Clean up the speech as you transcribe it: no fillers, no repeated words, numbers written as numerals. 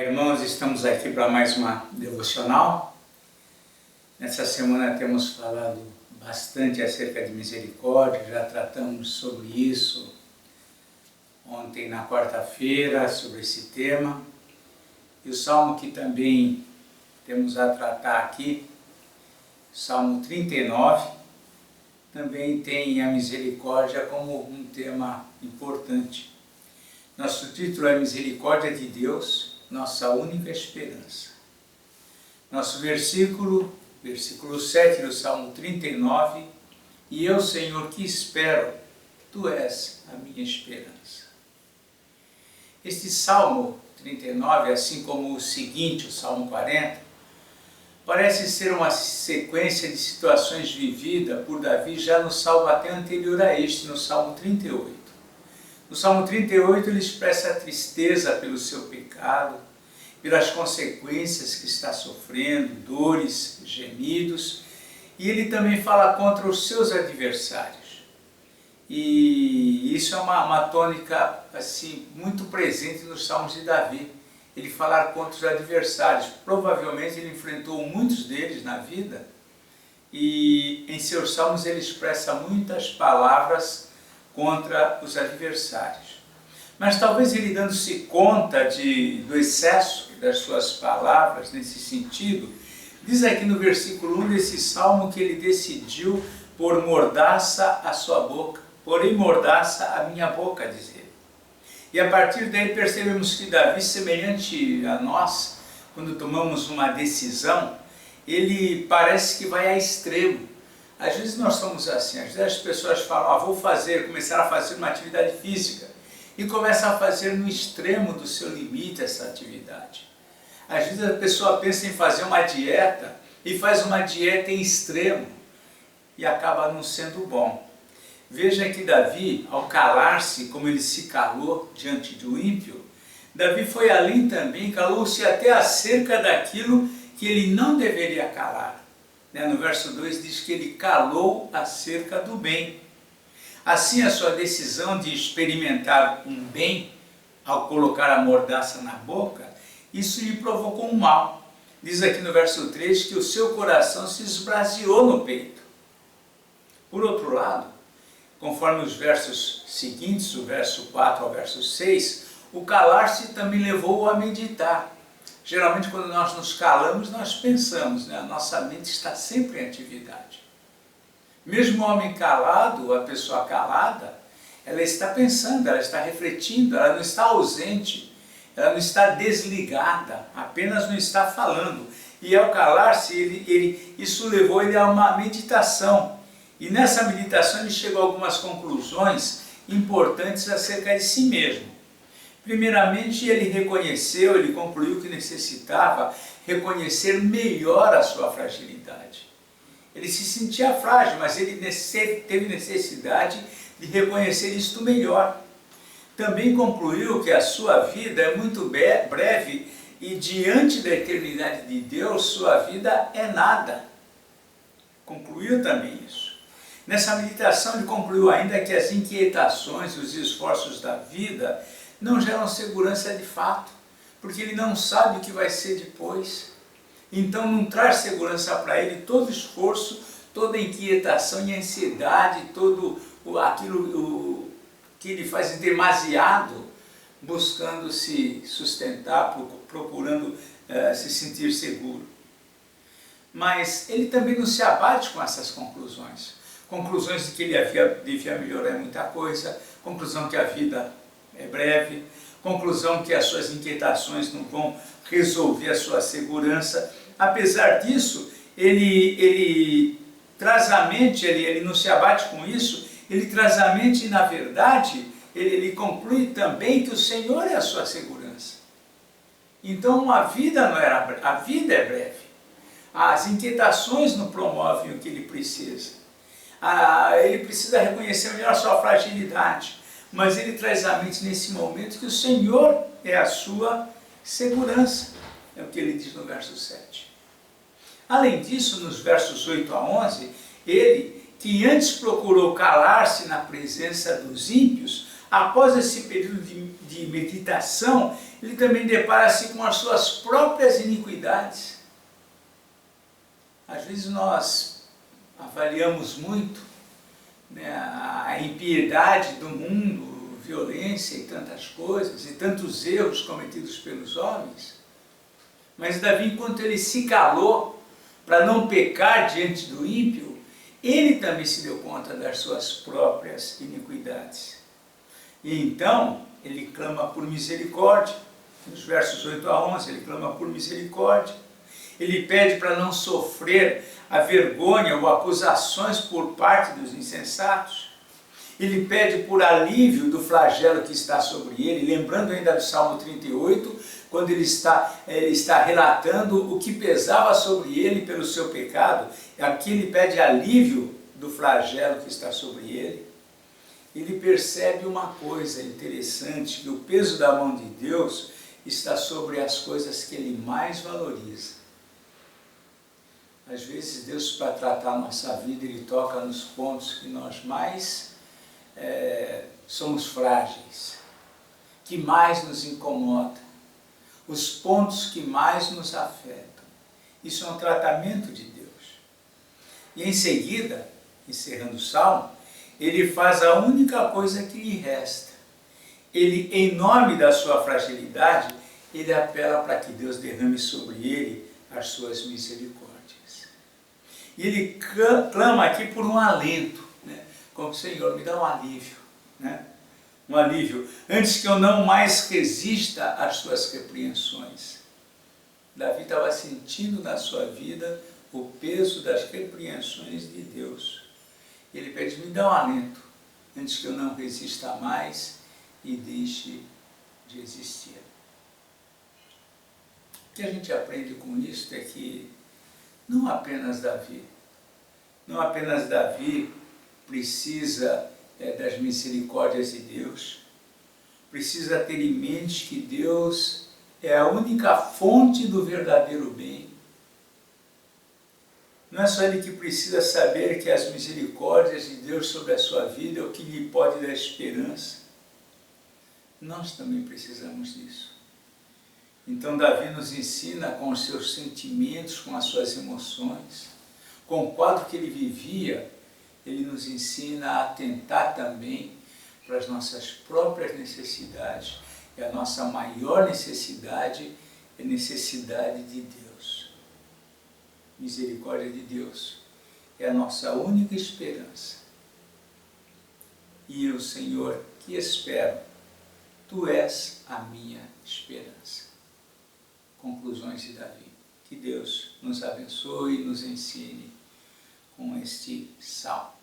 Irmãos, estamos aqui para mais uma devocional. Nessa semana temos falado bastante acerca de misericórdia, já tratamos sobre isso ontem na quarta-feira, sobre esse tema. E o salmo que também temos a tratar aqui, Salmo 39, também tem a misericórdia como um tema importante. Nosso título é Misericórdia de Deus, nossa única esperança. Nosso versículo 7 do Salmo 39, e eu, Senhor, que espero, Tu és a minha esperança. Este Salmo 39, assim como o seguinte, o Salmo 40, parece ser uma sequência de situações vividas por Davi já no Salmo até anterior a este, no Salmo 38. No Salmo 38 ele expressa a tristeza pelo seu pecado, pelas consequências que está sofrendo, dores, gemidos, e ele também fala contra os seus adversários. E isso é uma tônica assim, muito presente nos Salmos de Davi, ele falar contra os adversários. Provavelmente ele enfrentou muitos deles na vida, e em seus Salmos ele expressa muitas palavras contra os adversários. Mas talvez ele dando-se conta do excesso das suas palavras nesse sentido, diz aqui no versículo 1 desse salmo que ele decidiu pôr mordaça à sua boca, porém mordaça a minha boca, diz ele. E a partir daí percebemos que Davi, semelhante a nós, quando tomamos uma decisão, ele parece que vai a extremo. Às vezes nós somos assim, às vezes as pessoas falam, vou começar a fazer uma atividade física, e começa a fazer no extremo do seu limite essa atividade. Às vezes a pessoa pensa em fazer uma dieta, e faz uma dieta em extremo, e acaba não sendo bom. Veja que Davi, ao calar-se, como ele se calou diante do ímpio, Davi foi além também, calou-se até acerca daquilo que ele não deveria calar. No verso 2 diz que ele calou acerca do bem. Assim, a sua decisão de experimentar um bem, ao colocar a mordaça na boca, isso lhe provocou um mal. Diz aqui no verso 3 que o seu coração se esbraseou no peito. Por outro lado, conforme os versos seguintes, o verso 4 ao verso 6, o calar-se também levou-o a meditar. Geralmente, quando nós nos calamos, nós pensamos, a nossa mente está sempre em atividade. Mesmo o homem calado, a pessoa calada, ela está pensando, ela está refletindo, ela não está ausente, ela não está desligada, apenas não está falando. E ao calar-se, isso levou ele a uma meditação. E nessa meditação ele chegou a algumas conclusões importantes acerca de si mesmo. Primeiramente, ele concluiu que necessitava reconhecer melhor a sua fragilidade. Ele se sentia frágil, mas ele teve necessidade de reconhecer isto melhor. Também concluiu que a sua vida é muito breve e diante da eternidade de Deus, sua vida é nada. Concluiu também isso. Nessa meditação ele concluiu ainda que as inquietações e os esforços da vida não geram segurança de fato, porque ele não sabe o que vai ser depois. Então não traz segurança para ele todo esforço, toda inquietação e ansiedade, todo aquilo que ele faz demasiado, buscando se sustentar, procurando se sentir seguro. Mas ele também não se abate com essas conclusões. Conclusões de que ele devia melhorar muita coisa, conclusão que a vida é breve, conclusão que as suas inquietações não vão resolver a sua segurança. Apesar disso, ele traz à mente, ele não se abate com isso, ele traz à mente e, na verdade, ele conclui também que o Senhor é a sua segurança. Então a vida é breve. As inquietações não promovem o que ele precisa. Ele precisa reconhecer melhor a sua fragilidade, mas ele traz à mente nesse momento que o Senhor é a sua segurança. É o que ele diz no verso 7. Além disso, nos versos 8 a 11, ele, que antes procurou calar-se na presença dos ímpios, após esse período de meditação, ele também depara-se com as suas próprias iniquidades. Às vezes nós avaliamos muito, né, a impiedade do mundo, violência e tantas coisas, e tantos erros cometidos pelos homens. Mas Davi, enquanto ele se calou para não pecar diante do ímpio, ele também se deu conta das suas próprias iniquidades. E então ele clama por misericórdia. Nos versos 8 a 11 ele clama por misericórdia. Ele pede para não sofrer a vergonha ou acusações por parte dos insensatos. Ele pede por alívio do flagelo que está sobre ele, lembrando ainda do Salmo 38, quando ele está relatando o que pesava sobre ele pelo seu pecado. Aqui ele pede alívio do flagelo que está sobre ele. Ele percebe uma coisa interessante, que o peso da mão de Deus está sobre as coisas que ele mais valoriza. Às vezes Deus, para tratar a nossa vida, ele toca nos pontos que nós mais somos frágeis, que mais nos incomoda, os pontos que mais nos afetam. Isso é um tratamento de Deus. E em seguida, encerrando o Salmo, ele faz a única coisa que lhe resta. Ele, em nome da sua fragilidade, ele apela para que Deus derrame sobre ele as suas misericórdias. E ele clama aqui por um alento, né? Como: Senhor, me dá um alívio, né? Um alívio, antes que eu não mais resista às suas repreensões. Davi estava sentindo na sua vida o peso das repreensões de Deus. Ele pede: me dá um alento, antes que eu não resista mais e deixe de existir. O que a gente aprende com isso é que não apenas Davi precisa das misericórdias de Deus, precisa ter em mente que Deus é a única fonte do verdadeiro bem. Não é só ele que precisa saber que as misericórdias de Deus sobre a sua vida é o que lhe pode dar esperança. Nós também precisamos disso. Então Davi nos ensina com os seus sentimentos, com as suas emoções, com o quadro que ele vivia, ele nos ensina a atentar também para as nossas próprias necessidades. E a nossa maior necessidade é a necessidade de Deus. Misericórdia de Deus é a nossa única esperança. E eu, Senhor, que espero, Tu és a minha esperança. Conclusões de Davi. Que Deus nos abençoe e nos ensine com este salmo.